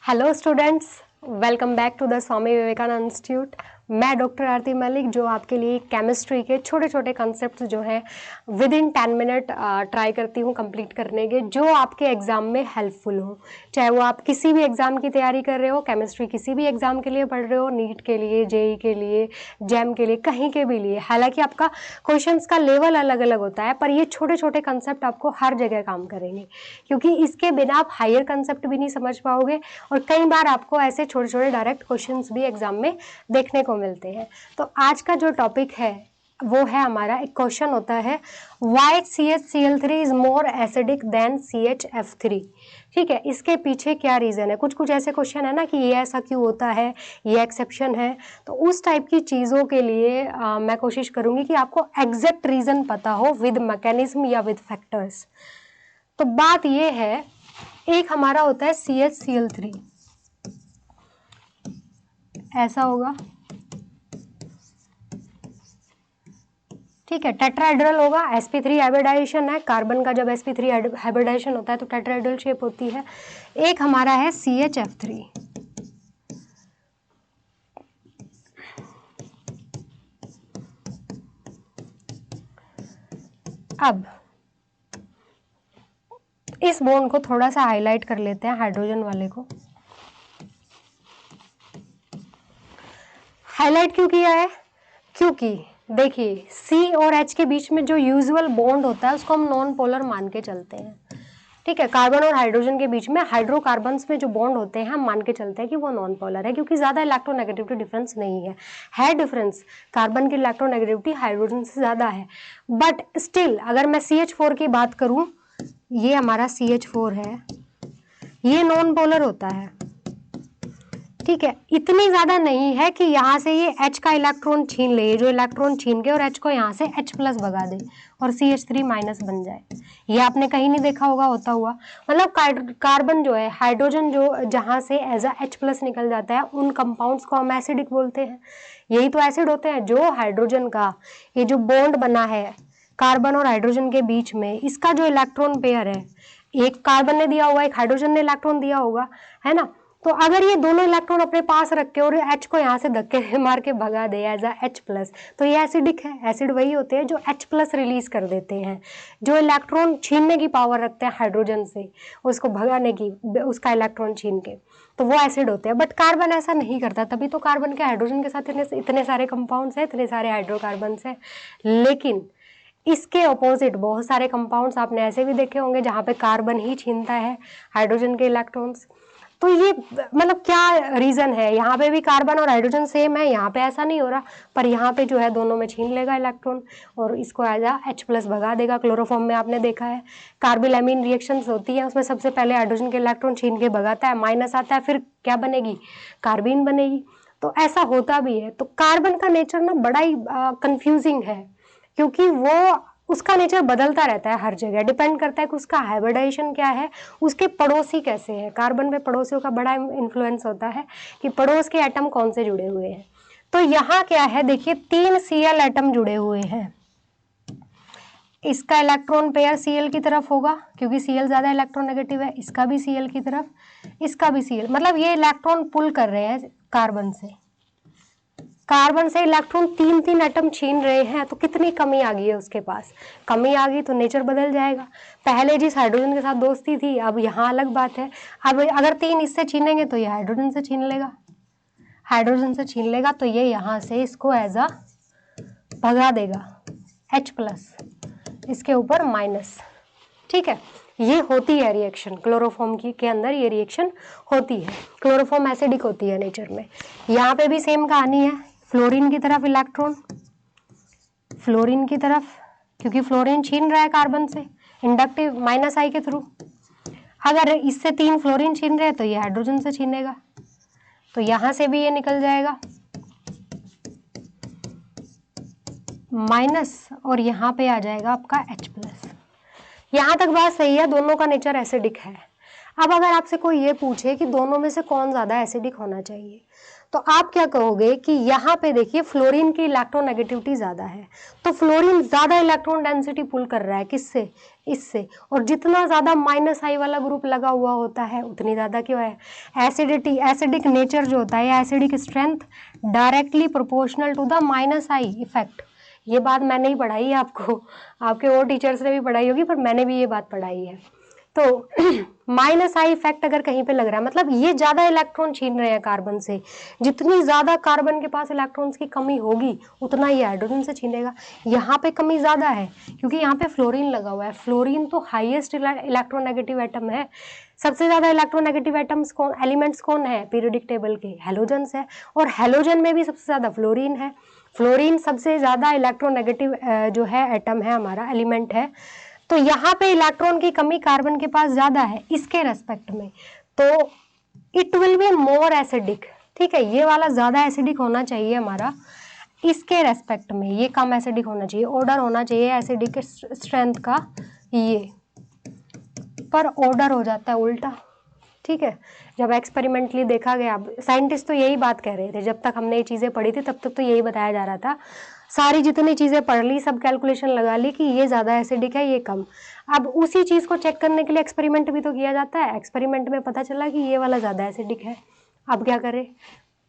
Hello students, welcome back to the Swami Vivekananda institute. मैं doctor Aarti Malik जो आपके लिए केमिस्ट्री के छोटे छोटे कॉन्सेप्ट्स जो हैं विद इन 10 मिनट ट्राई करती हूँ कंप्लीट करने के, जो आपके एग्ज़ाम में हेल्पफुल हो। चाहे वो आप किसी भी एग्ज़ाम की तैयारी कर रहे हो, केमिस्ट्री किसी भी एग्ज़ाम के लिए पढ़ रहे हो, नीट के लिए, जेई के लिए, जैम के लिए, कहीं के भी लिए। हालांकि आपका क्वेश्चंस का लेवल अलग अलग होता है, पर ये छोटे छोटे कंसेप्ट आपको हर जगह काम करेंगे, क्योंकि इसके बिना आप हायर कंसेप्ट भी नहीं समझ पाओगे और कई बार आपको ऐसे छोटे छोटे डायरेक्ट क्वेश्चंस भी एग्जाम में देखने को मिलते हैं। तो आज का जो टॉपिक है वो है हमारा, एक क्वेश्चन होता है why CHCl3 is more acidic then CHF3। ठीक है, इसके पीछे क्या रीज़न है। कुछ कुछ ऐसे क्वेश्चन है ना कि ये ऐसा क्यों होता है, ये एक्सेप्शन है। तो उस टाइप की चीज़ों के लिए मैं कोशिश करूँगी कि आपको एग्जैक्ट रीज़न पता हो विद मैकेनिज्म या विद फैक्टर्स। तो बात ये है, एक हमारा होता है CHCl3, ऐसा होगा, ठीक है, टेट्राहेड्रल होगा, sp3 हाइब्रिडाइजेशन है, कार्बन का जब sp3 हाइब्रिडाइजेशन होता है तो टेट्राहेड्रल शेप होती है। एक हमारा है CHF3। अब इस बॉन्ड को थोड़ा सा हाईलाइट कर लेते हैं, हाइड्रोजन वाले को। हाईलाइट क्यों किया है? क्योंकि देखिए C और H के बीच में जो यूजुअल बॉन्ड होता है उसको हम नॉन पोलर मान के चलते हैं। ठीक है, कार्बन और हाइड्रोजन के बीच में हाइड्रोकार्बन्स में जो बॉन्ड होते हैं हम मान के चलते हैं कि वो नॉन पोलर है, क्योंकि ज़्यादा इलेक्ट्रोनेगेटिविटी डिफरेंस नहीं है डिफरेंस, कार्बन की इलेक्ट्रोनेगेटिविटी हाइड्रोजन से ज़्यादा है। बट स्टिल अगर मैं CH4 की बात करूँ, ये हमारा CH4 है, ये नॉन पोलर होता है। ठीक है, इतनी ज़्यादा नहीं है कि यहाँ से ये H का इलेक्ट्रॉन छीन ले, जो इलेक्ट्रॉन छीन के और H को यहाँ से H प्लस भगा दे और CH3 माइनस बन जाए। ये आपने कहीं नहीं देखा होगा होता हुआ। मतलब कार्बन जो है, हाइड्रोजन जो जहाँ से एज अ H प्लस निकल जाता है, उन कंपाउंड्स को हम एसिडिक बोलते हैं। यही तो एसिड होते हैं। जो हाइड्रोजन का ये जो बॉन्ड बना है कार्बन और हाइड्रोजन के बीच में, इसका जो इलेक्ट्रॉन पेयर है, एक कार्बन ने दिया होगा, एक हाइड्रोजन ने इलेक्ट्रॉन दिया होगा, है ना। तो अगर ये दोनों इलेक्ट्रॉन अपने पास रख के और H को यहाँ से धक्के मार के भगा दे एज अ H प्लस, तो ये एसिडिक है। एसिड वही होते हैं जो H प्लस रिलीज कर देते हैं, जो इलेक्ट्रॉन छीनने की पावर रखते हैं हाइड्रोजन से, उसको भगाने की, उसका इलेक्ट्रॉन छीन के, तो वो एसिड होते हैं। बट कार्बन ऐसा नहीं करता, तभी तो कार्बन के हाइड्रोजन के साथ इतने सारे कंपाउंड्स हैं, इतने सारे हाइड्रोकार्बन्स हैं। लेकिन इसके अपोजिट बहुत सारे कंपाउंड्स आपने ऐसे भी देखे होंगे जहाँ पे कार्बन ही छीनता है हाइड्रोजन के इलेक्ट्रॉन्स। तो ये मतलब क्या रीज़न है, यहाँ पे भी कार्बन और हाइड्रोजन सेम है, यहाँ पे ऐसा नहीं हो रहा, पर यहाँ पे जो है दोनों में छीन लेगा इलेक्ट्रॉन और इसको एज आ H प्लस भगा देगा। क्लोरोफॉर्म में आपने देखा है कार्बिलैमिन रिएक्शंस होती है, उसमें सबसे पहले हाइड्रोजन के इलेक्ट्रॉन छीन के भगाता है, माइनस आता है, फिर क्या बनेगी, कार्बीन बनेगी। तो ऐसा होता भी है। तो कार्बन का नेचर ना बड़ा ही कंफ्यूजिंग है, क्योंकि वो उसका नेचर बदलता रहता है हर जगह, डिपेंड करता है कि उसका हाइब्रिडाइजेशन क्या है, उसके पड़ोसी कैसे हैं। कार्बन पे पड़ोसियों का बड़ा इन्फ्लुएंस होता है कि पड़ोस के एटम कौन से जुड़े हुए हैं। तो यहाँ क्या है, देखिए 3 Cl एटम जुड़े हुए हैं। इसका इलेक्ट्रॉन पेयर Cl की तरफ होगा क्योंकि Cl ज़्यादा इलेक्ट्रोनेगेटिव है, इसका भी Cl की तरफ, इसका भी Cl, मतलब ये इलेक्ट्रॉन पुल कर रहे हैं कार्बन से। कार्बन से इलेक्ट्रॉन 3 एटम छीन रहे हैं, तो कितनी कमी आ गई है उसके पास। कमी आ गई तो नेचर बदल जाएगा। पहले जिस हाइड्रोजन के साथ दोस्ती थी, अब यहाँ अलग बात है। अब अगर 3 इससे छीनेंगे तो ये हाइड्रोजन से छीन लेगा, हाइड्रोजन से छीन लेगा तो ये यहाँ से इसको एज अ भगा देगा H प्लस, इसके ऊपर माइनस। ठीक है, ये होती है रिएक्शन क्लोरोफॉर्म की के अंदर, ये रिएक्शन होती है। क्लोरोफॉर्म एसिडिक होती है नेचर में। यहाँ पे भी सेम कहानी है, फ्लोरीन की तरफ इलेक्ट्रॉन, फ्लोरीन की तरफ, क्योंकि फ्लोरीन छीन रहा है कार्बन से इंडक्टिव माइनस आई के थ्रू। अगर इससे 3 फ्लोरीन छीन रहे हैं तो ये हाइड्रोजन से छीनेगा, तो यहाँ से भी ये निकल जाएगा माइनस और यहाँ पे आ जाएगा आपका H प्लस। यहाँ तक बात सही है, दोनों का नेचर एसिडिक है। अब अगर आपसे कोई ये पूछे कि दोनों में से कौन ज़्यादा एसिडिक होना चाहिए, तो आप क्या कहोगे कि यहाँ पे देखिए फ्लोरीन की इलेक्ट्रोनेगेटिविटी ज़्यादा है, तो फ्लोरीन ज़्यादा इलेक्ट्रॉन डेंसिटी पुल कर रहा है, किससे, इससे, और जितना ज़्यादा माइनस आई वाला ग्रुप लगा हुआ होता है उतनी ज़्यादा क्यों है एसिडिटी, एसिडिक नेचर जो होता है, acidic strength directly proportional to the minus I effect. ये बात मैंने ही पढ़ाई है आपको, आपके और टीचर्स ने भी पढ़ाई होगी, पर मैंने भी ये बात पढ़ाई है। तो माइनस आई इफेक्ट अगर कहीं पे लग रहा है, मतलब ये ज्यादा इलेक्ट्रॉन छीन रहे हैं कार्बन से, जितनी ज्यादा कार्बन के पास इलेक्ट्रॉन्स की कमी होगी उतना ही हाइड्रोजन से छीनेगा। यहाँ पे कमी ज्यादा है क्योंकि यहाँ पे फ्लोरीन लगा हुआ है। फ्लोरीन तो हाईएस्ट इलेक्ट्रोनेगेटिव एटम है। सबसे ज्यादा इलेक्ट्रोनेगेटिव एटम्स कौन, एलिमेंट्स कौन है पीरियोडिक टेबल के, हेलोजन्स है, और हेलोजन में भी सबसे ज्यादा फ्लोरीन है। फ्लोरीन सबसे ज्यादा इलेक्ट्रोनेगेटिव जो है एटम है, हमारा एलिमेंट है। तो यहाँ पे इलेक्ट्रॉन की कमी कार्बन के पास ज्यादा है इसके रेस्पेक्ट में, तो it will be more acidic. ठीक है, ये वाला ज्यादा एसिडिक होना चाहिए हमारा, इसके रेस्पेक्ट में ये कम एसिडिक होना चाहिए, ऑर्डर होना चाहिए एसिडिक स्ट्रेंथ का ये, पर ऑर्डर हो जाता है उल्टा। ठीक है, जब एक्सपेरिमेंटली देखा गया, साइंटिस्ट तो यही बात कह रहे थे, जब तक हमने ये चीज़ें पढ़ी थी तब तक तो यही बताया जा रहा था, सारी जितनी चीज़ें पढ़ ली, सब कैलकुलेशन लगा ली कि ये ज़्यादा एसिडिक है, ये कम। अब उसी चीज़ को चेक करने के लिए एक्सपेरिमेंट भी तो किया जाता है, एक्सपेरिमेंट में पता चला कि ये वाला ज़्यादा एसिडिक है। अब क्या करें,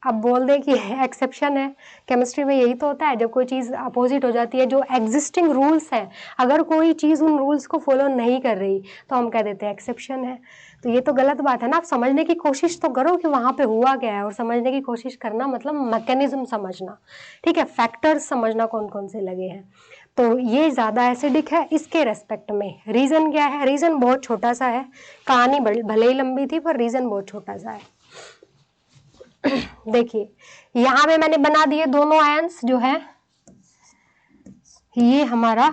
अब बोल दे कि एक्सेप्शन है। केमिस्ट्री में यही तो होता है, जब कोई चीज़ अपोजिट हो जाती है, जो एग्जिस्टिंग रूल्स हैं, अगर कोई चीज़ उन रूल्स को फॉलो नहीं कर रही तो हम कह देते हैं एक्सेप्शन है। तो ये तो गलत बात है ना। आप समझने की कोशिश तो करो कि वहाँ पे हुआ क्या है, और समझने की कोशिश करना मतलब मैकेनिज्म समझना। ठीक है, फैक्टर्स समझना कौन कौन से लगे हैं। तो ये ज़्यादा एसिडिक है इसके रेस्पेक्ट में। रीज़न क्या है, रीज़न बहुत छोटा सा है, कहानी भले ही लंबी थी पर रीज़न बहुत छोटा सा है। देखिए यहाँ पे मैंने बना दिए दोनों आयंस जो है, ये हमारा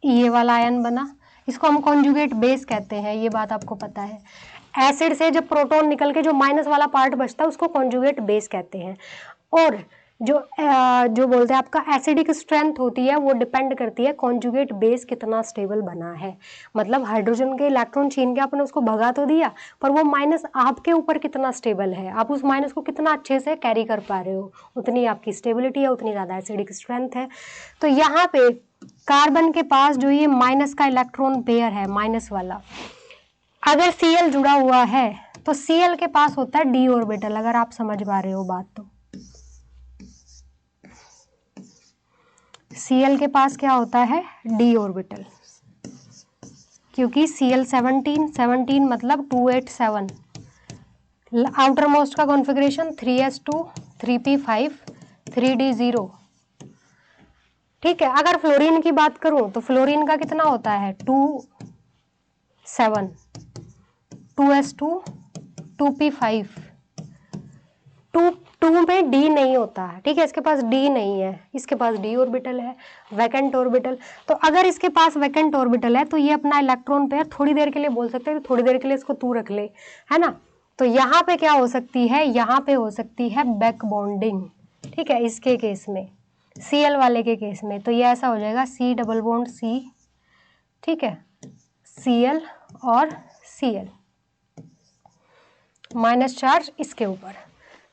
ये वाला आयन बना, इसको हम कॉन्जुगेट बेस कहते हैं, ये बात आपको पता है। एसिड से जब प्रोटॉन निकल के जो माइनस वाला पार्ट बचता है उसको कॉन्जुगेट बेस कहते हैं। और जो बोलते हैं आपका एसिडिक स्ट्रेंथ होती है वो डिपेंड करती है कॉन्जुगेट बेस कितना स्टेबल बना है। मतलब हाइड्रोजन के इलेक्ट्रॉन छीन के आपने उसको भगा तो दिया, पर वो माइनस आपके ऊपर कितना स्टेबल है, आप उस माइनस को कितना अच्छे से कैरी कर पा रहे हो, उतनी आपकी स्टेबिलिटी है, उतनी ज़्यादा एसिडिक स्ट्रेंथ है। तो यहाँ पे कार्बन के पास जो ये माइनस का इलेक्ट्रॉन पेयर है, माइनस वाला, अगर Cl जुड़ा हुआ है तो Cl के पास होता है d ऑर्बिटल। अगर आप समझ पा रहे हो बात तो Cl के पास क्या होता है, d ऑर्बिटल, क्योंकि Cl17 मतलब 287, आउटर मोस्ट का कॉन्फ़िगरेशन 3s2 3p5 3d0। ठीक है, अगर फ्लोरीन की बात करूं तो फ्लोरीन का कितना होता है 2s7 2s2 2p5 2 में डी नहीं होता है। ठीक है, इसके पास डी नहीं है, इसके पास डी ऑर्बिटल है, वैकेंट ऑर्बिटल। तो अगर इसके पास वैकेंट ऑर्बिटल है तो ये अपना इलेक्ट्रॉन पेयर थोड़ी देर के लिए बोल सकते हैं, थोड़ी देर के लिए इसको तू रख ले, है ना। तो यहाँ पे क्या हो सकती है, यहाँ पे हो सकती है बैक बॉन्डिंग। ठीक है, इसके केस में Cl वाले के केस में तो ये ऐसा हो जाएगा C डबल बॉन्ड C, ठीक है, Cl और Cl, माइनस चार्ज इसके ऊपर।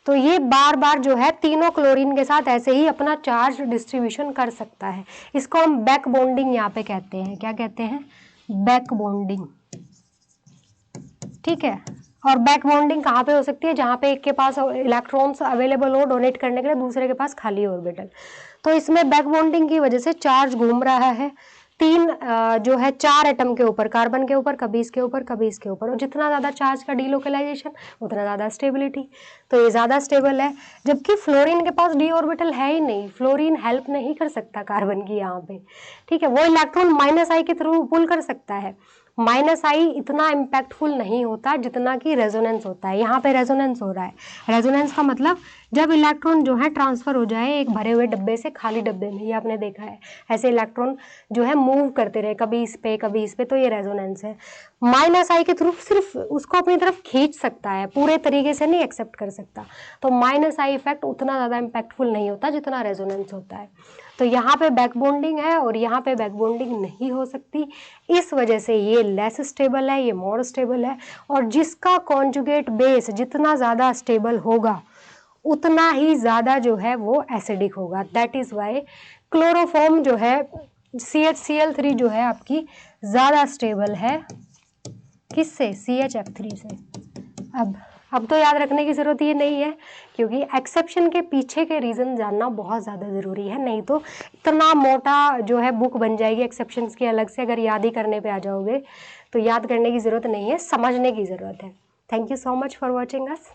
तो ये बार बार जो है तीनों क्लोरीन के साथ ऐसे ही अपना चार्ज डिस्ट्रीब्यूशन कर सकता है। इसको हम बैक बॉन्डिंग यहाँ पे कहते हैं, क्या कहते हैं, बैक बॉन्डिंग। ठीक है, और बैक बॉन्डिंग कहाँ पे हो सकती है, जहाँ पे एक के पास इलेक्ट्रॉन्स अवेलेबल हो डोनेट करने के लिए, दूसरे के पास खाली ऑर्बिटल। तो इसमें बैक बॉन्डिंग की वजह से चार्ज घूम रहा है जो है 4 एटम के ऊपर, कार्बन के ऊपर, कभी इसके ऊपर कभी इसके ऊपर, और जितना ज़्यादा चार्ज का डीलोकलाइजेशन उतना ज़्यादा स्टेबिलिटी। तो ये ज़्यादा स्टेबल है, जबकि फ्लोरीन के पास डी ऑर्बिटल है ही नहीं, फ्लोरीन हेल्प नहीं कर सकता कार्बन की यहाँ पे। ठीक है, वो इलेक्ट्रॉन माइनस आई के थ्रू पुल कर सकता है, माइनस आई इतना इम्पैक्टफुल नहीं होता जितना कि रेजोनेंस होता है। यहाँ पे रेजोनेंस हो रहा है, रेजोनेंस का मतलब जब इलेक्ट्रॉन जो है ट्रांसफर हो जाए एक भरे हुए डब्बे से खाली डब्बे में, ये आपने देखा है ऐसे इलेक्ट्रॉन जो है मूव करते रहे, कभी इस पे कभी इस पे, तो ये रेजोनेंस है। माइनस आई के थ्रू सिर्फ उसको अपनी तरफ खींच सकता है, पूरे तरीके से नहीं एक्सेप्ट कर सकता। तो माइनस आई इफेक्ट उतना ज़्यादा इम्पैक्टफुल नहीं होता जितना रेजोनेंस होता है। तो यहाँ पे बैक बॉन्डिंग है और यहाँ पे बैक बॉन्डिंग नहीं हो सकती, इस वजह से ये लेस स्टेबल है, ये मोर स्टेबल है। और जिसका कॉन्जुगेट बेस जितना ज़्यादा स्टेबल होगा उतना ही ज़्यादा जो है वो एसिडिक होगा। दैट इज़ वाई क्लोरोफॉर्म जो है CHCl3 जो है आपकी ज़्यादा स्टेबल है किससे, CHF3 से। अब तो याद रखने की ज़रूरत ये नहीं है, क्योंकि एक्सेप्शन के पीछे के रीज़न जानना बहुत ज़्यादा ज़रूरी है, नहीं तो इतना मोटा जो है बुक बन जाएगी एक्सेप्शंस की अलग से, अगर याद ही करने पे आ जाओगे तो याद करने की ज़रूरत नहीं है, समझने की ज़रूरत है। Thank you so much for watching us.